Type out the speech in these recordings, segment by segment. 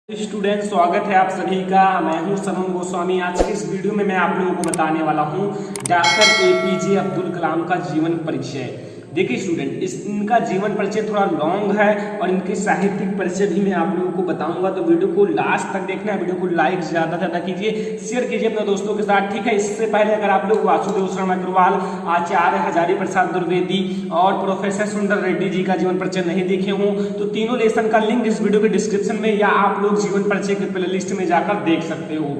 Student, स्वागत है आप सभी का। मैं हूं सनम गोस्वामी। आज की इस वीडियो में मैं आप लोगों को बताने वाला हूं डॉक्टर एपीजे अब्दुल कलाम का जीवन परिचय। देखिए स्टूडेंट, इनका जीवन परिचय थोड़ा लॉन्ग है और इनके साहित्यिक परिचय भी मैं आप लोगों को बताऊंगा, तो वीडियो को लास्ट तक देखना है। वीडियो को लाइक ज्यादा से ज्यादा कीजिए, शेयर कीजिए अपने दोस्तों के साथ, ठीक है। इससे पहले अगर आप लोग वासुदेव शर्मा अग्रवाल, आचार्य हजारी प्रसाद द्विवेदी और प्रोफेसर सुंदर रेड्डी जी का जीवन परिचय नहीं देखे हों तो तीनों लेसन का लिंक इस वीडियो के डिस्क्रिप्शन में या आप लोग जीवन परिचय के प्लेलिस्ट में जाकर देख सकते हो।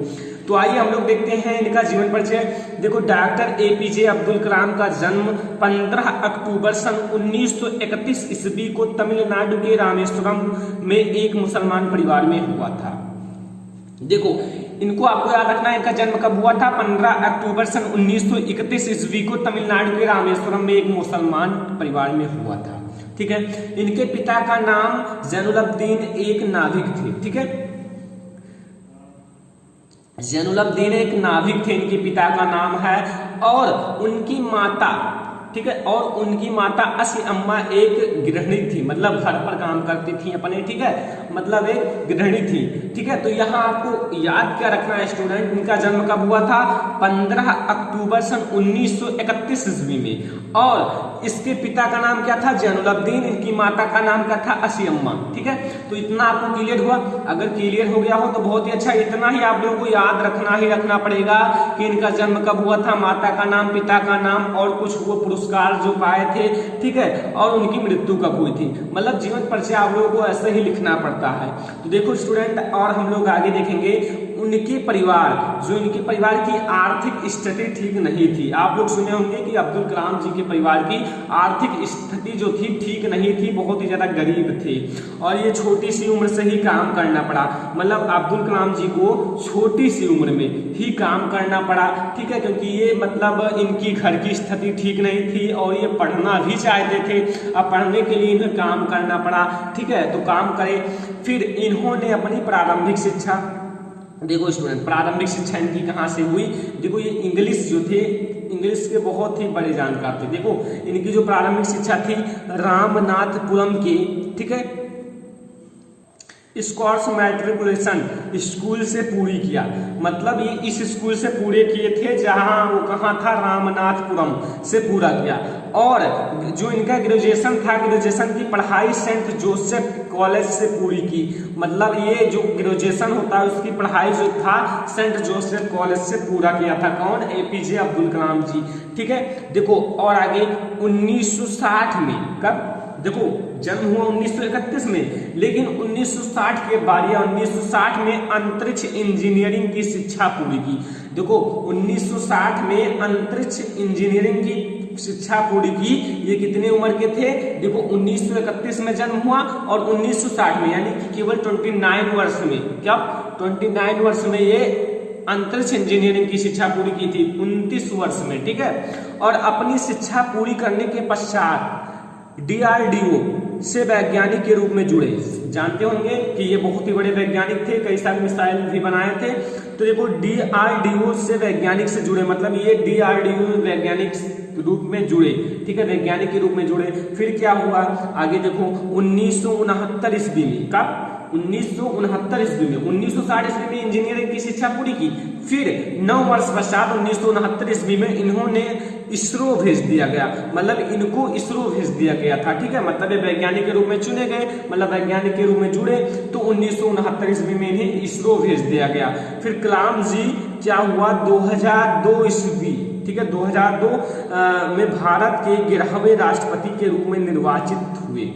तो आइए हम लोग देखते हैं इनका जीवन परिचय। देखो, डॉक्टर एपीजे अब्दुल कलाम का जन्म 15 अक्टूबर सन 1931 ईस्वी को तमिलनाडु के रामेश्वरम में एक मुसलमान परिवार में हुआ था। देखो, इनको आपको याद रखना है, इनका जन्म कब हुआ था? 15 अक्टूबर सन 1931 ईस्वी को तमिलनाडु के रामेश्वरम में एक मुसलमान परिवार में हुआ था, ठीक है। इनके पिता का नाम जैनुलब्दीन एक नाविक थे, ठीक है। जैनुलब्दीन एक नाविक थे, इनके पिता का नाम है। और उनकी माता, ठीक है, और उनकी माता असी अम्मा एक गृहिणी थी, मतलब घर पर काम करती थी अपने, ठीक है, मतलब एक गृहिणी थी, ठीक है। तो यहाँ आपको याद क्या रखना है स्टूडेंट, इनका जन्म कब हुआ था? 15 अक्टूबर सन 1931 ईस्वी में। और इसके पिता का नाम क्या था? जैनुलब्दीन। इनकी माता का नाम क्या था? असी अम्मा, ठीक है। तो इतना आपको क्लियर हुआ। अगर क्लियर हो गया हो तो बहुत ही अच्छा। इतना ही आप लोगों को याद रखना पड़ेगा कि इनका जन्म कब हुआ था, माता का नाम, पिता का नाम और कुछ वो पुरस्कार जो पाए थे, ठीक है, और उनकी मृत्यु कब हुई थी। मतलब जीवन परिचय आप लोगों को ऐसे ही लिखना पड़ता है। तो देखो स्टूडेंट, और हम लोग आगे देखेंगे उनके परिवार, जो इनके परिवार की आर्थिक स्थिति ठीक नहीं थी। आप लोग सुने होंगे कि अब्दुल कलाम जी के परिवार की आर्थिक स्थिति जो थी ठीक नहीं थी, बहुत ही ज्यादा गरीब थे और ये छोटी सी उम्र से ही काम करना पड़ा। मतलब अब्दुल कलाम जी को छोटी सी उम्र में ही काम करना पड़ा, ठीक है, क्योंकि ये मतलब इनकी घर की स्थिति ठीक नहीं थी और ये पढ़ना भी चाहते थे। अब पढ़ने के लिए इन्हें काम करना पड़ा, ठीक है, तो काम करे। फिर इन्होंने अपनी प्रारंभिक शिक्षा, देखो स्टूडेंट, प्रारंभिक शिक्षा इनकी कहाँ से हुई? देखो, ये इंग्लिश जो थे, इंग्लिश के बहुत ही बड़े जानकार थे। देखो, इनकी जो प्रारंभिक शिक्षा थी रामनाथपुरम के, ठीक है, स्कॉट्स मैट्रिकुलेशन स्कूल से पूरी किया। मतलब ये इस स्कूल से पूरे किए थे, जहां वो कहाँ था? रामनाथपुरम से पूरा किया। और जो इनका ग्रेजुएशन था, ग्रेजुएशन की पढ़ाई सेंट जोसेफ कॉलेज से पूरी की। मतलब ये जो ग्रेजुएशन होता है उसकी पढ़ाई जो था सेंट जोसेफ कॉलेज से पूरा किया था। कौन? एपीजे अब्दुल कलाम जी, ठीक है। देखो, और आगे 1960 में, कब? देखो, जन्म हुआ 1931 में, लेकिन 1960 के बाद या 1960 में अंतरिक्ष इंजीनियरिंग की शिक्षा पूरी की। देखो, 1960 में अंतरिक्ष इंजीनियरिंग की शिक्षा पूरी की। ये कितने उम्र के थे? देखो, 1931 में जन्म हुआ और 1960 में, यानी कि केवल 29 वर्ष में, क्या 29 वर्ष में ये अंतरिक्ष इंजीनियरिंग की शिक्षा पूरी की थी, 29 वर्ष में, ठीक है। और अपनी शिक्षा पूरी करने के पश्चात डीआरडीओ से वैज्ञानिक के रूप में जुड़े। जानते होंगे कि ये बहुत ही बड़े वैज्ञानिक थे, कई सारे मिसाइल भी बनाए थे। तो देखो, डीआरडीओ से वैज्ञानिक से जुड़े, मतलब ये डीआरडीओ वैज्ञानिक रूप में जुड़े, ठीक है, वैज्ञानिक के रूप में जुड़े। फिर क्या हुआ आगे देखो, 1969 ईस्वी में, कब? 1969 ईस्वी में। 1960 ईस्वी में इंजीनियरिंग की शिक्षा पूरी की। फिर 9 वर्ष पश्चात 1969 ईस्वी में इन्होंने इसरो भेज दिया गया। मतलब इनको इसरो भेज दिया गया था, ठीक है। मतलब ये वैज्ञानिक के रूप में चुने गए, मतलब वैज्ञानिक के रूप में जुड़े, तो 1969 ईस्वी में इन्हें इसरो भेज दिया गया। फिर कलाम जी क्या हुआ? 2002 ईस्वी, ठीक है, 2002 में भारत के 11वें राष्ट्रपति के रूप में निर्वाचित हुए।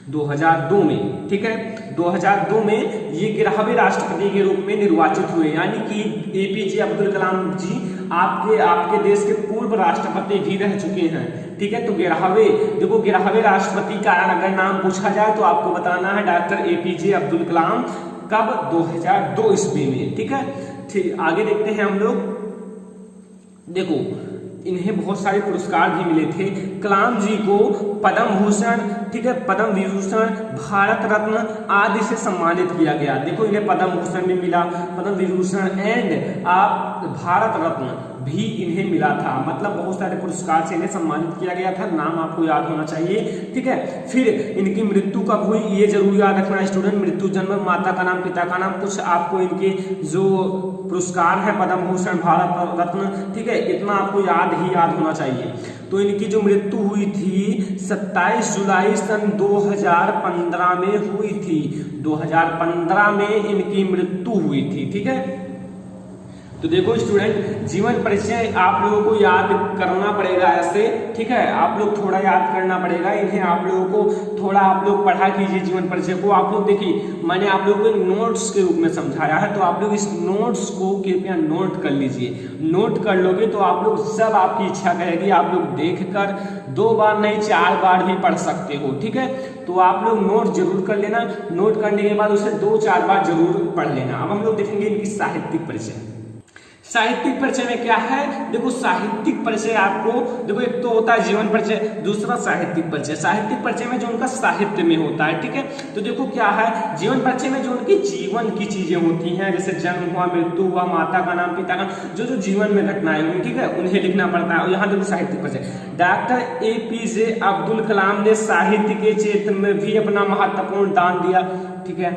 2002 में, ठीक है, 2002 में ये 11वें राष्ट्रपति के रूप में निर्वाचित हुए। यानी कि एपीजे अब्दुल कलाम जी आपके देश के पूर्व राष्ट्रपति भी रह चुके हैं, ठीक है। तो 11वें, देखो 11वें राष्ट्रपति का अगर नाम पूछा जाए तो आपको बताना है डॉक्टर एपीजे अब्दुल कलाम। कब? 2002 ईस्वी में, ठीक है। ठीक, आगे देखते हैं हम लोग। देखो, इन्हें बहुत सारे पुरस्कार भी मिले थे। कलाम जी को पद्म भूषण, ठीक है, पद्म विभूषण, भारत रत्न आदि से सम्मानित किया गया। देखो इन्हें पद्म भूषण भी मिला, पद्म विभूषण एंड आप भारत रत्न भी इन्हें मिला था। मतलब बहुत सारे पुरस्कार से इन्हें सम्मानित किया गया था। नाम आपको याद होना चाहिए, ठीक है। फिर इनकी मृत्यु कब हुई ये जरूर याद रखना स्टूडेंट। मृत्यु, जन्म, माता का नाम, पिता का नाम, कुछ आपको इनके जो पुरस्कार है पद्म भूषण, भारत रत्न, ठीक है, इतना आपको याद होना चाहिए। तो इनकी जो मृत्यु हुई थी 27 जुलाई सन 2015 में हुई थी। 2015 में इनकी मृत्यु हुई थी, ठीक है। तो देखो स्टूडेंट, जीवन परिचय आप लोगों को याद करना पड़ेगा ऐसे, ठीक है। आप लोग थोड़ा याद करना पड़ेगा इन्हें, आप लोगों को थोड़ा आप लोग पढ़ा कीजिए जीवन परिचय को। आप लोग देखिए मैंने आप लोगों को नोट्स के रूप में समझाया है, तो आप लोग इस नोट्स को कृपया नोट कर लीजिए। नोट कर लोगे तो आप लोग सब, आपकी इच्छा कहेगी आप लोग देखकर 2 बार नहीं 4 बार भी पढ़ सकते हो, ठीक है। तो आप लोग नोट जरूर कर लेना। नोट करने के बाद उसे 2-4 बार जरूर पढ़ लेना। अब हम लोग देखेंगे इनकी साहित्यिक परिचय। साहित्यिक परिचय में क्या है, देखो साहित्यिक परिचय आपको, देखो एक तो होता है जीवन परिचय, दूसरा साहित्यिक परिचय। साहित्यिक परिचय में जो उनका साहित्य में होता है, ठीक है। तो देखो क्या है, जीवन परिचय में जो उनके जीवन की चीजें होती हैं, जैसे जन्म हुआ, मृत्यु हुआ, माता का नाम, पिता का, जो जीवन में घटनाएं हुई, ठीक है, उन्हें लिखना पड़ता है। और यहाँ देखो साहित्यिक परिचय, डॉक्टर APJ अब्दुल कलाम ने साहित्य के क्षेत्र में भी अपना महत्वपूर्ण दान दिया, ठीक है।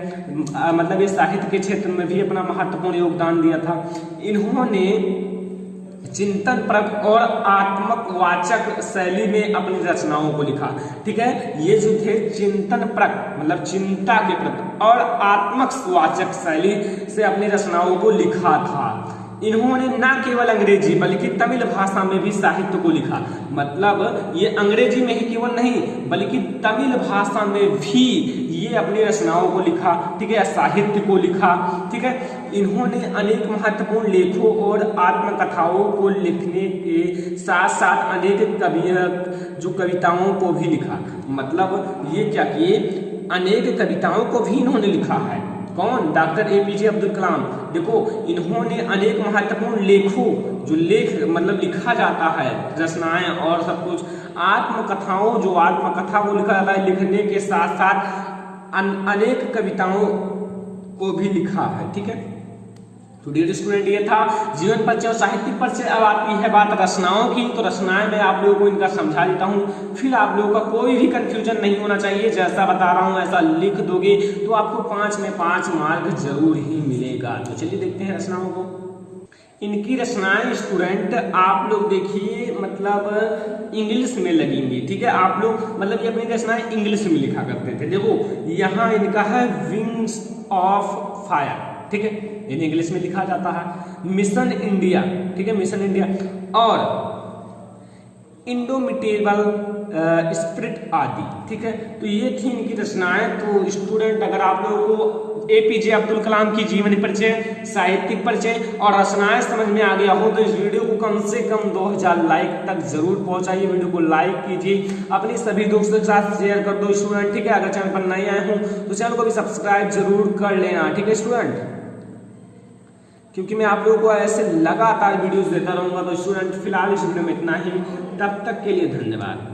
मतलब ये साहित्य के क्षेत्र में भी अपना महत्वपूर्ण योगदान दिया था। इन्होंने चिंतन परक और आत्मक वाचक शैली में अपनी रचनाओं को लिखा, ठीक है। ये जो थे चिंतन परक मतलब चिंता के प्रति और आत्मक वाचक शैली से अपनी रचनाओं को लिखा था। इन्होंने न केवल अंग्रेजी बल्कि तमिल भाषा में भी साहित्य को लिखा। मतलब ये अंग्रेजी में ही केवल नहीं बल्कि तमिल भाषा में भी ये अपनी रचनाओं को लिखा, ठीक है, साहित्य को लिखा, ठीक है। इन्होंने अनेक महत्वपूर्ण लेखों और आत्मकथाओं को लिखने के साथ साथ अनेक कविताओं को भी लिखा। मतलब ये क्या किए, अनेक कविताओं को भी इन्होंने लिखा है। कौन, डॉक्टर APJ अब्दुल कलाम। देखो इन्होंने अनेक महत्वपूर्ण लेखों, जो लेख मतलब लिखा जाता है, रचनाएं और सब कुछ, आत्मकथाओं, जो आत्मकथा को लिखा जाता है, लिखने के साथ साथ अनेक कविताओं को भी लिखा है, ठीक है। तो डियर स्टूडेंट, ये था जीवन परिचय और साहित्यिक परिचय। अब आती है बात रचनाओं की। तो रचनाएं मैं आप लोगों को इनका समझा देता हूँ, फिर आप लोगों का कोई भी कंफ्यूजन नहीं होना चाहिए। जैसा बता रहा हूँ ऐसा लिख दोगे तो आपको 5 में 5 मार्क जरूर ही मिलेगा। तो चलिए देखते हैं रचनाओं को। इनकी रचनाएं स्टूडेंट आप लोग देखिए मतलब इंग्लिश में लगेंगी, ठीक है। आप लोग मतलब ये अपनी रचनाएं इंग्लिश में लिखा करते थे। देखो यहाँ इनका है विंग्स ऑफ फायर, ठीक है, इन्हें इंग्लिश में लिखा जाता है। मिशन इंडिया, ठीक है, मिशन इंडिया और इंडोमिटेबल स्पिरिट आदि, ठीक है। तो ये थी इनकी रचनाएं। तो स्टूडेंट अगर आप लोगों को APJ अब्दुल कलाम की जीवन परिचय, साहित्यिक परिचय और रचनाएं समझ में आ गया हो तो इस वीडियो को कम से कम 2000 लाइक तक जरूर पहुंचाइए। वीडियो को लाइक कीजिए, अपने सभी दोस्तों के साथ शेयर कर दो स्टूडेंट, ठीक है। अगर चैनल पर नए आए हों तो चैनल को भी सब्सक्राइब जरूर कर लेना, ठीक है स्टूडेंट, क्योंकि मैं आप लोगों को ऐसे लगातार वीडियोस देता रहूंगा। तो स्टूडेंट फिलहाल इस वीडियो में इतना ही, तब तक के लिए धन्यवाद।